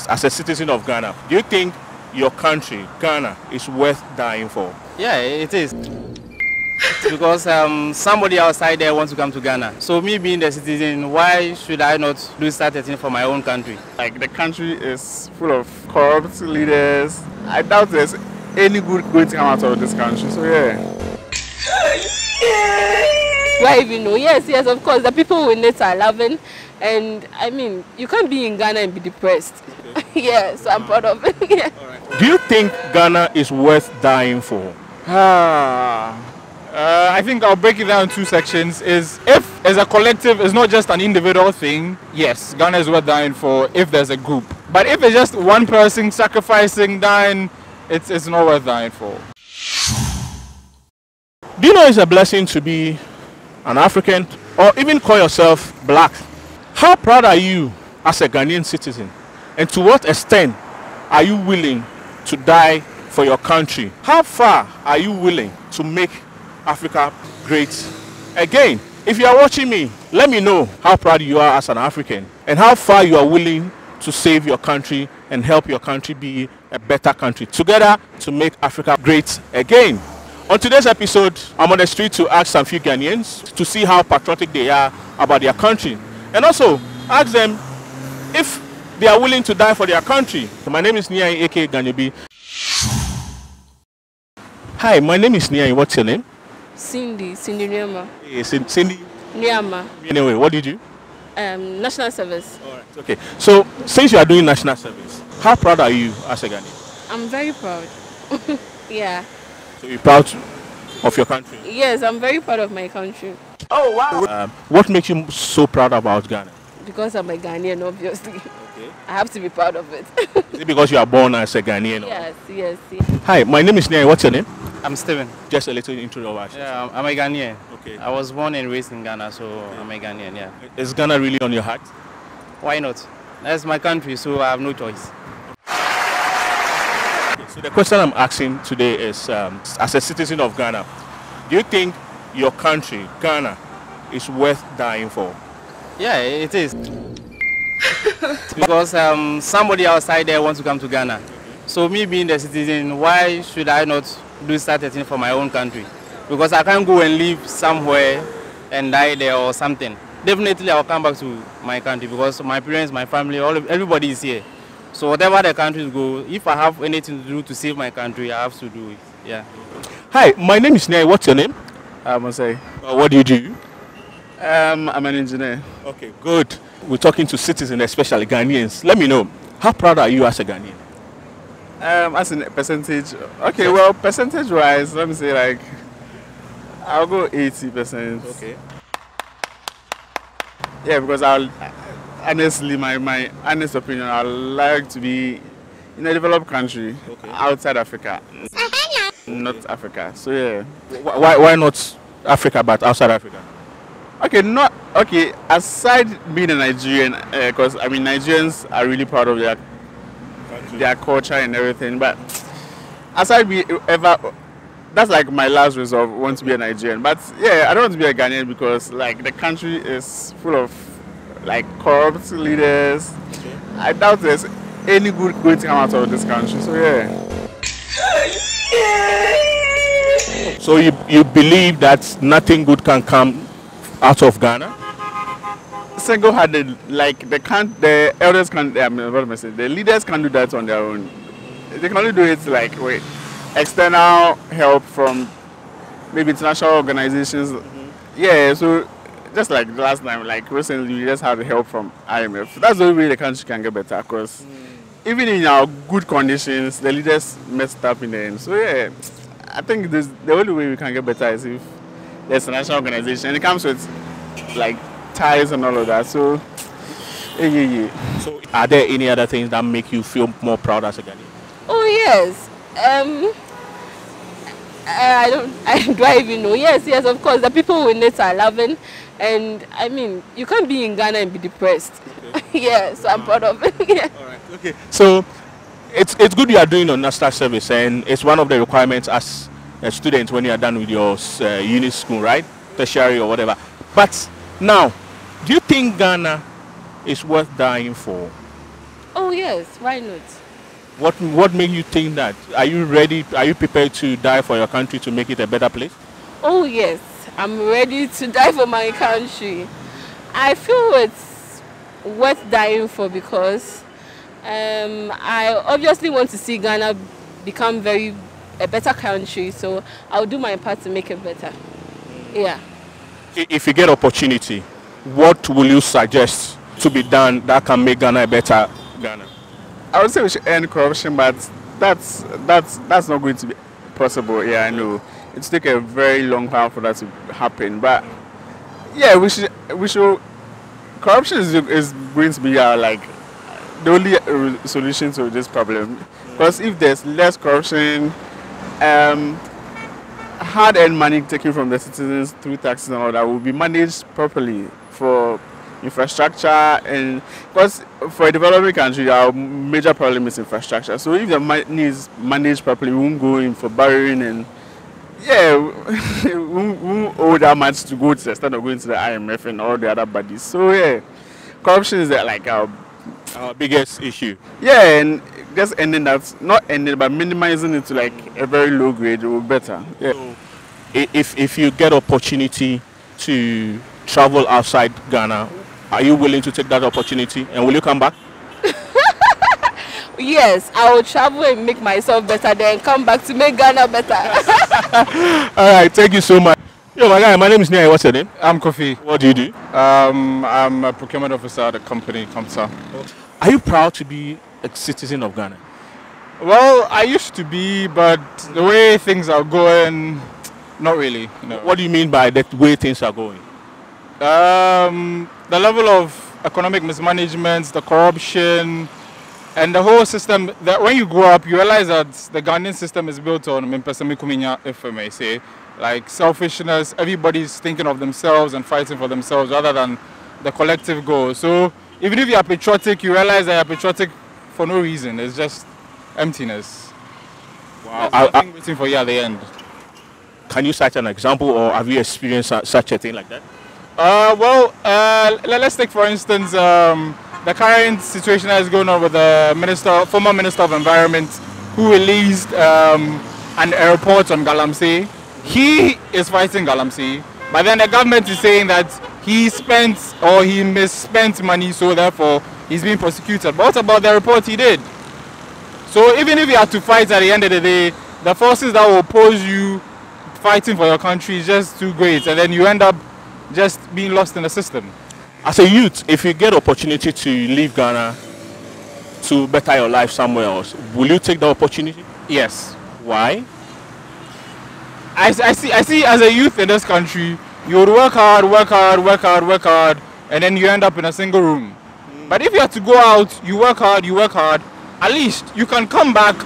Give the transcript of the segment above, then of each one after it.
as a citizen of Ghana, do you think your country, Ghana, is worth dying for? Yeah, it is. Because somebody outside there wants to come to Ghana. So me being the citizen, why should I not do certain for my own country? Like, the country is full of corrupt leaders. I doubt there's any good going to come out of this country. So yeah. Do I even know? Yes, of course. The people in it are loving. And I mean, you can't be in Ghana and be depressed. Okay. Yeah, so I'm proud of it. Yeah. Do you think Ghana is worth dying for? I think I'll break it down in two sections. If as a collective, it's not just an individual thing, yes, Ghana is worth dying for if there's a group. But if it's just one person sacrificing, dying, it's not worth dying for. Do you know it's a blessing to be an African or even call yourself black? How proud are you as a Ghanaian citizen? And to what extent are you willing to die for your country? How far are you willing to make Africa great again? If you are watching me, let me know how proud you are as an African and how far you are willing to save your country and help your country be a better country together to make Africa great again. On today's episode, I'm on the street to ask some few Ghanaians to see how patriotic they are about their country and also ask them if they are willing to die for their country. So my name is Niiayi, aka. Hi, my name is Niiayi. What's your name? Cindy Nyama. Hey, Cindy? Nyama. Anyway, what did you? National service. All right. Okay. So, since you are doing national service, how proud are you as a Ghanaian? I'm very proud. Yeah. So, you're proud of your country? Yes, I'm very proud of my country. Oh, wow. What makes you so proud about Ghana? Because I'm a Ghanaian, obviously. Okay. I have to be proud of it. Is it because you are born as a Ghanaian? Yes. Hi, my name is Niiayi. What's your name? I'm Steven. Just a little intro of us. Yeah, I'm a Ghanaian. Okay. I was born and raised in Ghana, so I'm a Ghanaian, yeah. Is Ghana really on your heart? Why not? That's my country, so I have no choice. Okay, so the question I'm asking today is, as a citizen of Ghana, do you think your country, Ghana, is worth dying for? Yeah, it is. Because somebody outside there wants to come to Ghana. So me being the citizen, why should I not do certain for my own country? Because I can't go and live somewhere and die there or something. Definitely I'll come back to my country because my parents, my family, everybody is here. So whatever the countries go, if I have anything to do to save my country, I have to do it. Yeah. Hi, my name is Niiayi. What's your name? Mosai. What do you do? I'm an engineer. Okay, good. We're talking to citizens, especially Ghanaians. Let me know, how proud are you as a Ghanaian? As in percentage, okay, well, percentage-wise, let me say like, I'll go 80%. Okay. Yeah, because honestly, my honest opinion, I'd like to be in a developed country outside Africa, not Africa. So yeah. Why not Africa, but outside Africa? Okay, aside being a Nigerian, because I mean Nigerians are really proud of their culture and everything, but aside that's like my last resolve, want to be a Nigerian. But yeah, I don't want to be a Ghanaian because like the country is full of like corrupt leaders. Okay. I doubt there's any good going to come out of this country. So yeah. So you believe that nothing good can come out of Ghana? Single-handed, like the elders can't. The leaders can't do that on their own. They can only do it like external help from maybe international organizations. Yeah, so just like the last time, like recently, we just had help from IMF. That's the only way the country can get better. Because even in our good conditions, the leaders messed up in the end. So yeah, I think the only way we can get better is if there's a national organization, and it comes with like ties and all of that. So yeah. So are there any other things that make you feel more proud as a Ghanaian? Oh yes. Do I even know? Yes, of course. The people in it are loving. And I mean, you can't be in Ghana and be depressed. Okay. Yeah, so I'm proud of it. Yeah. All right. Okay. So it's good you are doing your national service, and it's one of the requirements as a student when you are done with your uni school, right? Tertiary or whatever. But now, do you think Ghana is worth dying for? Oh yes, why not? What made you think that? Are you ready? Are you prepared to die for your country to make it a better place? Oh yes, I'm ready to die for my country. I feel it's worth dying for because I obviously want to see Ghana become a better country. So I'll do my part to make it better. Yeah. If you get opportunity, what will you suggest to be done that can make Ghana a better Ghana? I would say we should end corruption, but that's not going to be possible. Yeah, I know. It's take a very long time for that to happen. But yeah, we should. Corruption is going to be like the only solution to this problem. Because if there's less corruption, hard-earned money taken from the citizens through taxes and all that will be managed properly for infrastructure, and because for a developing country our major problem is infrastructure. So if the money is managed properly, we won't go in for borrowing, and yeah, we won't owe that much to go to the extent of going to the IMF and all the other bodies. So yeah, corruption is like our biggest issue. Yeah, and just ending that, not ending but minimizing it to like a very low grade will be better. Yeah. So if you get opportunity to travel outside Ghana, are you willing to take that opportunity, and will you come back? Yes, I will travel and make myself better, then come back to make Ghana better. All right, thank you so much. Yo, my guy, my name is Niiayiphotography. What's your name? I'm Kofi. What do you do? I'm a procurement officer at a company, Comsa. Are you proud to be a citizen of Ghana? Well, I used to be, but the way things are going, not really. No. What do you mean by the way things are going? The level of economic mismanagement, the corruption, and the whole system, that when you grow up, you realize that the Ghanaian system is built on, if I may say, like selfishness. Everybody's thinking of themselves and fighting for themselves rather than the collective goal. So even if you are patriotic, you realize that you're patriotic for no reason. It's just emptiness. Wow. There's nothing waiting for you at the end. Can you cite an example, or have you experienced such a thing like that? Let's take for instance the current situation that is going on with the former Minister of Environment, who released an airport on Galamsey. He is fighting Galamsey, but then the government is saying that he spent or he misspent money, so therefore he's being prosecuted. But what about the report he did? So even if you have to fight at the end of the day, the forces that will oppose you fighting for your country is just too great, and then you end up just being lost in the system. As a youth, if you get opportunity to leave Ghana to better your life somewhere else, will you take the opportunity? Yes. Why? I see as a youth in this country, you would work hard, and then you end up in a single room. But if you have to go out, you work hard, at least you can come back,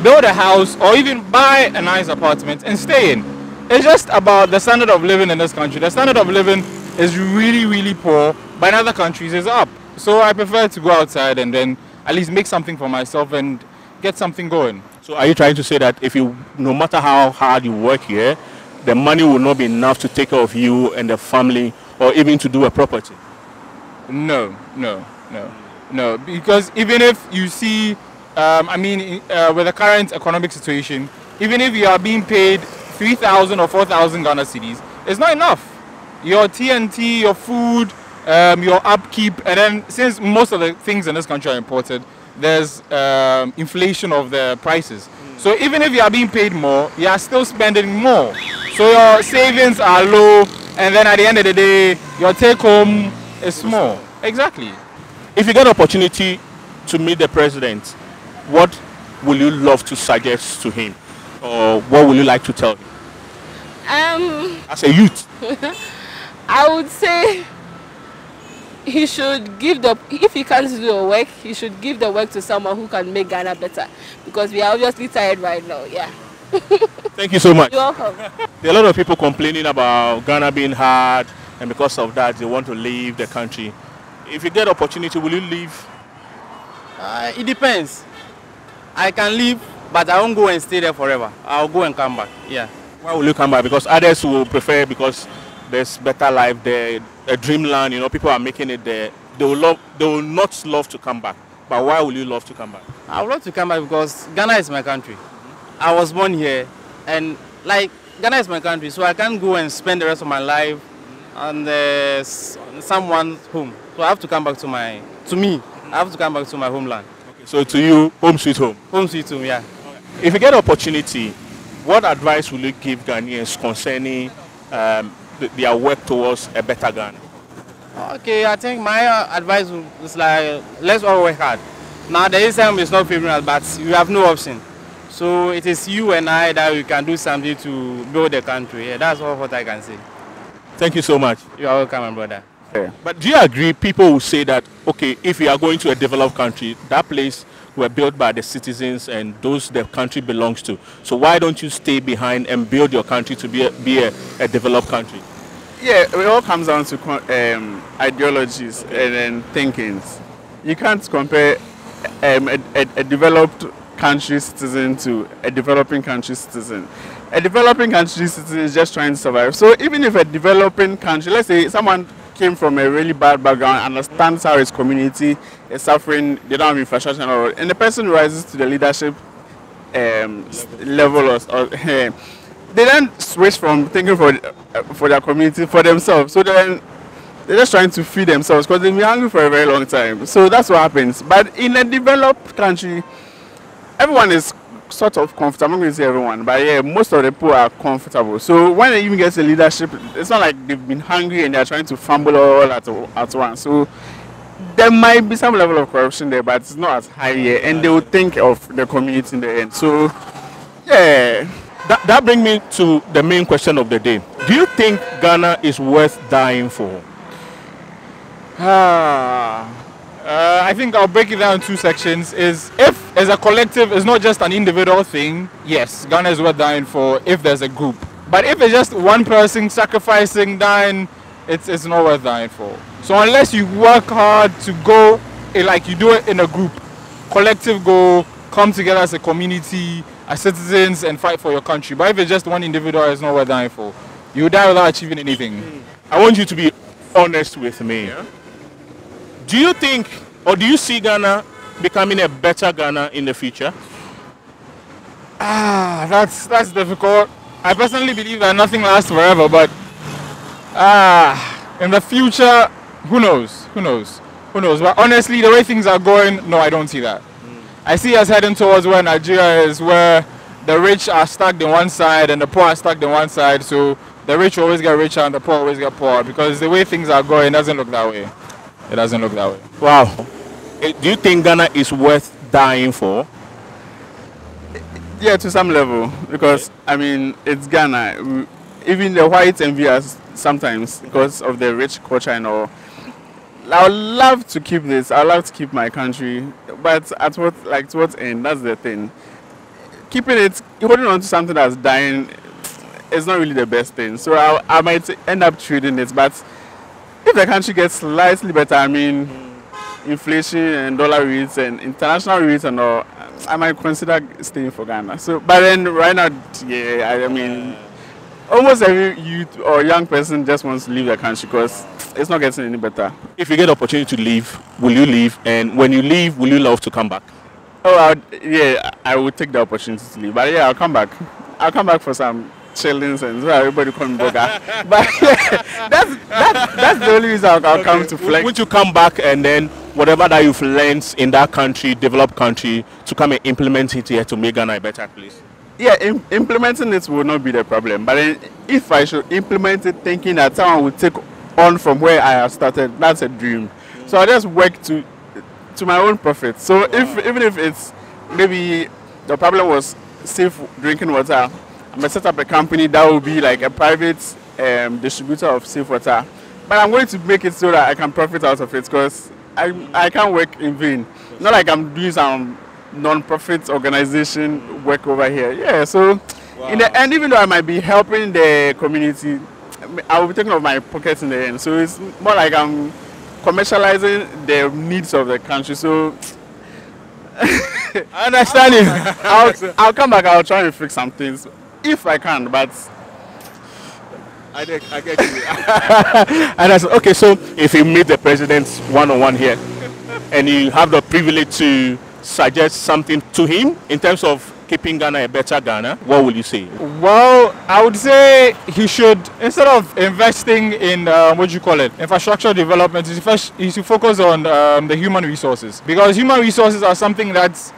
build a house, or even buy a nice apartment and stay in. It's just about the standard of living in this country. The standard of living is really, really poor, but in other countries it's up. So I prefer to go outside and then at least make something for myself and get something going. So are you trying to say that no matter how hard you work here, the money will not be enough to take care of you and the family, or even to do a property? No. Because even if you see, with the current economic situation, even if you are being paid 3,000 or 4,000 Ghana cedis, it's not enough. Your TNT, your food, your upkeep, and then since most of the things in this country are imported, there's inflation of the prices. So even if you are being paid more, you are still spending more. So your savings are low, and then at the end of the day, your take home is small. Exactly. If you get an opportunity to meet the president, what will you love to suggest to him? Or what would you like to tell him? As a youth. I would say he should if he can't do the work, he should give the work to someone who can make Ghana better, because we are obviously tired right now. Yeah. Thank you so much. You're welcome. There are a lot of people complaining about Ghana being hard, and because of that they want to leave the country. If you get opportunity, will you leave? It depends. I can leave, but I won't go and stay there forever. I'll go and come back. Yeah. Why will you come back? Because others will prefer, because there's better life there, a dreamland. People are making it there. They will not love to come back. But why would you love to come back? I would love to come back because Ghana is my country. I was born here, and like Ghana is my country, so I can't go and spend the rest of my life on someone's home. So I have to come back to me. I have to come back to my homeland. Okay, so to you, home sweet home. Home sweet home, yeah. If you get opportunity, what advice will you give Ghanaians concerning their work towards a better Ghana? Okay, I think my advice is like, let's all work hard. Now the system is not favoring us, but you have no option. So it is you and I that we can do something to build the country. Yeah, that's all what I can say. Thank you so much. You are welcome, my brother. Yeah. But do you agree people will say that, okay, if you are going to a developed country, that place were built by the citizens and those the country belongs to. So why don't you stay behind and build your country to be a developed country? Yeah, it all comes down to ideologies and thinkings. You can't compare a developed country citizen to a developing country citizen. A developing country citizen is just trying to survive. So even if a developing country, let's say someone came from a really bad background, understands how his community is suffering, they don't have infrastructure and the person rises to the leadership level or they then switch from thinking for their community for themselves. So then they're just trying to feed themselves because they've been hungry for a very long time. So that's what happens. But in a developed country, everyone is sort of comfortable. I'm not going to say everyone, but yeah, most of the people are comfortable. So when they even get to leadership, it's not like they've been hungry and they're trying to fumble all at once. So there might be some level of corruption there, but it's not as high yet, and they will think of the community in the end. So yeah. That brings me to the main question of the day. Do you think Ghana is worth dying for? I think I'll break it down in two sections. Is if as a collective, it's not just an individual thing. Yes, Ghana is worth dying for if there's a group. But if it's just one person sacrificing, dying, it's not worth dying for. So unless you work hard to go, like you do it in a group, collective goal, come together as a community, as citizens, and fight for your country. But if it's just one individual, it's not worth dying for. You die without achieving anything. I want you to be honest with me. Yeah? Do you think, or do you see Ghana becoming a better Ghana in the future? That's difficult. I personally believe that nothing lasts forever, but in the future, who knows? Who knows? Who knows? But honestly, the way things are going, no, I don't see that. I see us heading towards where Nigeria is, where the rich are stuck on one side and the poor are stuck on one side. So the rich always get richer and the poor always get poorer, because the way things are going, it doesn't look that way. It doesn't look that way. Wow. Do you think Ghana is worth dying for? Yeah, to some level, because I mean, it's Ghana. Even the whites envy us sometimes because of the rich culture and all. I would love to keep this. I would love to keep my country, but to what end? That's the thing. Keeping it, holding on to something that's dying, is not really the best thing. So I might end up trading it. But if the country gets slightly better, I mean, inflation and dollar rates and international rates and all, I might consider staying for Ghana. So, but then right now, yeah, I mean, almost every youth or young person just wants to leave the country because it's not getting any better. If you get the opportunity to leave, will you leave? And when you leave, will you love to come back? Oh, I would take the opportunity to leave. But yeah, I'll come back. I'll come back for some chillings and so everybody call me Boga. But yeah, that's the only reason I'll come to flex. Would you come back and then whatever that you've learned in that country, developed country, to come and implement it here to make Ghana a better place? Yeah, implementing it will not be the problem. But then if I should implement it thinking that someone will take on from where I have started, that's a dream. So I just work to my own profit. So even if it's maybe the problem was safe drinking water, I'm gonna set up a company that will be like a private distributor of safe water. But I'm going to make it so that I can profit out of it, because I can't work in vain. Not like I'm doing some non-profit organization work over here. Yeah, so in the end, even though I might be helping the community, I will be taking off my pockets in the end. So it's more like I'm commercializing the needs of the country. So I understand you. I'll come back. I'll try and fix some things if I can. But I get you. And okay, so if you meet the president one-on-one here, and you have the privilege to suggest something to him in terms of keeping Ghana a better Ghana, what will you say? Well, I would say he should, instead of investing in infrastructure development, he should focus on the human resources, because human resources are something that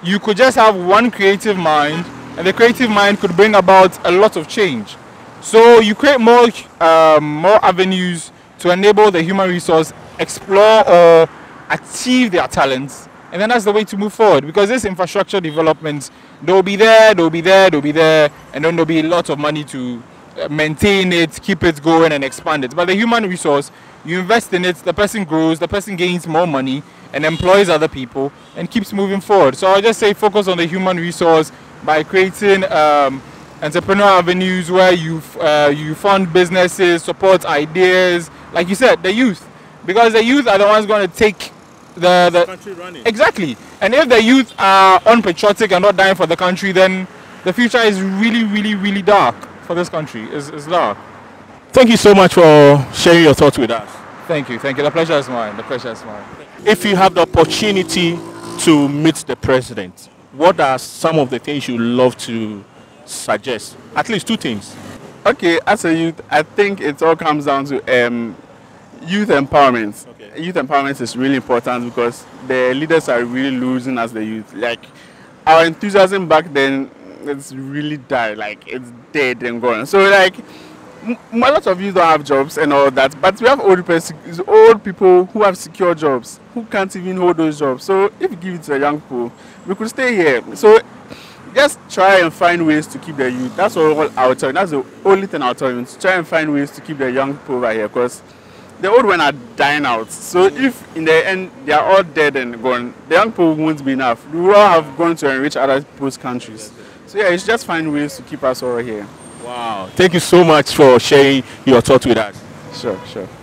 you could just have one creative mind, and the creative mind could bring about a lot of change. So you create more avenues to enable the human resource explore or achieve their talents, and then that's the way to move forward. Because this infrastructure development, they'll be there, and then there'll be a lot of money to maintain it, keep it going, and expand it. But the human resource, you invest in it, the person grows, the person gains more money and employs other people and keeps moving forward. So I just say focus on the human resource by creating entrepreneurial avenues where you fund businesses, support ideas, like you said, the youth, because the youth are the ones going to take the country running. Exactly. And if the youth are unpatriotic and not dying for the country, then the future is really, really, really dark for this country. It's dark. Thank you so much for sharing your thoughts with us. Thank you. The pleasure is mine. If you have the opportunity to meet the president, what are some of the things you love to suggest? At least 2 things. Okay, as a youth, I think it all comes down to youth empowerment. Okay. Youth empowerment is really important because the leaders are really losing as the youth. Like, our enthusiasm back then, it's really died. Like, it's dead and gone. So, like, a lot of youth don't have jobs and all that, but we have old people who have secure jobs, who can't even hold those jobs. So, if you give it to the young people, we could stay here. So, just try and find ways to keep the youth. That's all I'll tell you. That's the only thing I'll tell you. To try and find ways to keep the young people over here, because the old ones are dying out. So if in the end they are all dead and gone, the young people won't be enough. We will all have gone to enrich other people's countries. So yeah, it's just find ways to keep us over here. Wow. Thank you so much for sharing your thoughts with us. Sure.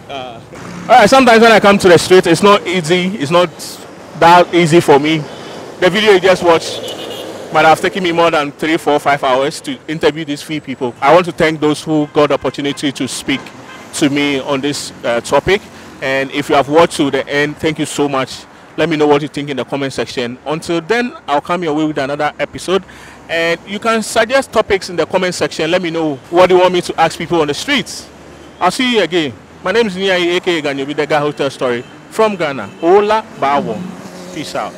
All right, sometimes when I come to the street, it's not easy. It's not that easy for me. The video you just watched might have taken me more than 3, 4, 5 hours to interview these few people. I want to thank those who got the opportunity to speak to me on this topic. And if you have watched to the end, thank you so much. Let me know what you think in the comment section. Until then, I'll come your way with another episode. And you can suggest topics in the comment section. Let me know what you want me to ask people on the streets. I'll see you again. My name is Niiayi, aka Ganyobi, the guy who tells story from Ghana. Ola Bawo. Peace out.